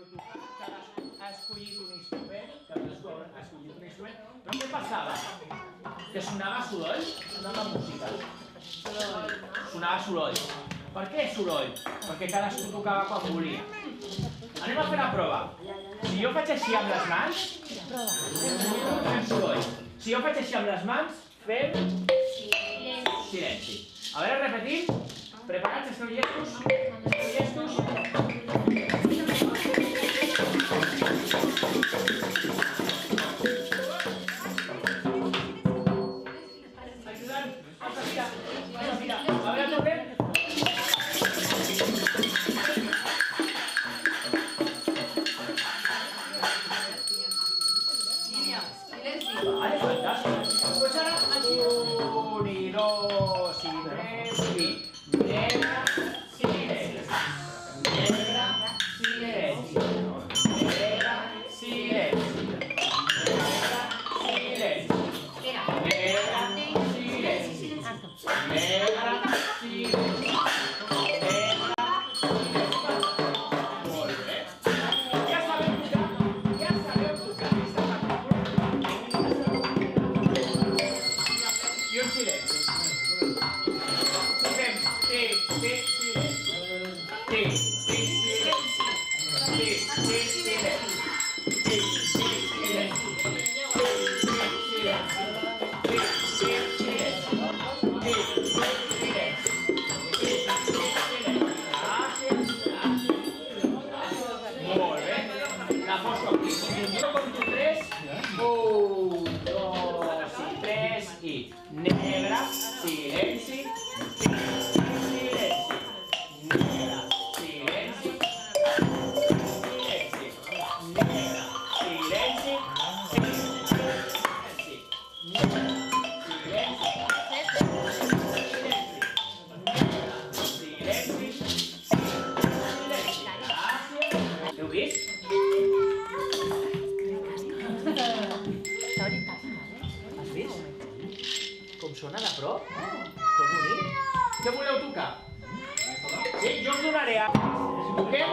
sabeu tocar, cadascú ha escollit un instrument, però què passava? Que sonava soroll? Sonava música. Sonava soroll. Per què soroll? Perquè cadascú tocava quan volia. Anem a fer la prova. Si jo faig així amb les mans, fem soroll. Si jo faig així amb les mans, fem silenci. A veure, repetim. Preparats, esteu llestos? Ajudant, a veure, tornem. Vale, fantàstic. Pues ara, 1 i 2 i 3 i... Negra, silenci. Negra, silenci. Negra, silenci. Negra, silenci. Negra, silenci. Molt bé. Ja sabeu tocar aquesta partitura. I un silenci. Fem silenci. Molt bé. La poso aquí. Jo compto 3. 1, 2 i 3 i negra, silenci. Heu vist? Has vist? Com sona de prop? Que bonic. Què voleu tocar? Sí, jo us donaré a... Toquem?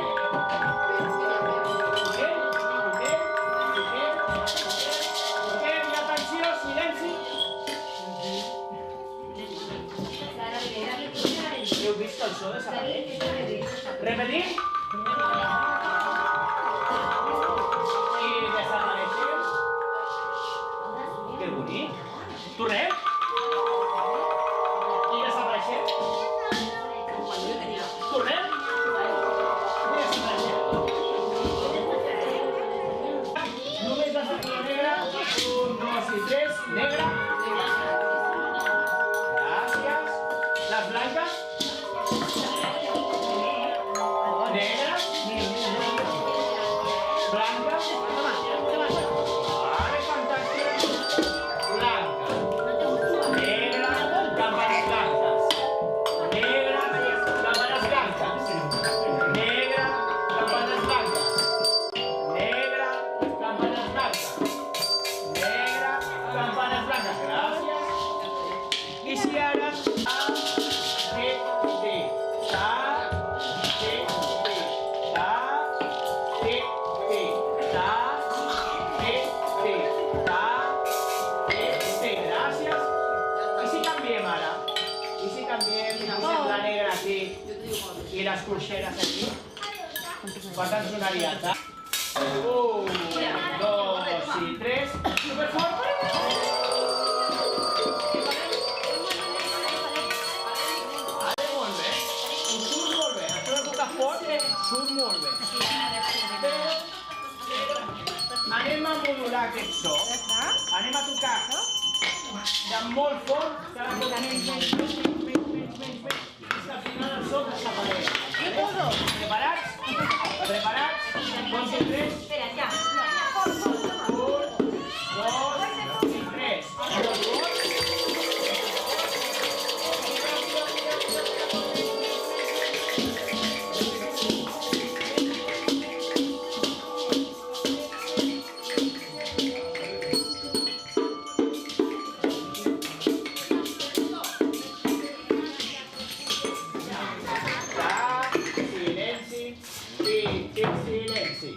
Toquem i atenció, silenci. Heu vist el so desapareix? Repetim? I desapareixem. Que bonic. Tornem? I desapareixem. Tornem? I desapareixem. Només la color negra. 1, 2 i 3. Negra. Gràcies. Les blanques. Negras. Blancas. Vale, fantàstic. Blanca. Negra. Campanes blancas. Negra. Campanes blancas. Negra. Campanes blancas. Negra. Campanes blancas. Negra. Campanes blancas. Gràcies. I si ara... La negra aquí i les corxeres aquí. Quants ens donaria? 1, 2 i 3. Superfort! Molt bé. Us surt molt bé. Això de tocar fort surt molt bé. Anem a modular aquest so. Anem a tocar de molt fort. Al final el so desapareix. Preparats? Preparats? Concentrem. Espera, ja. 1, 2 i 3. Silenci.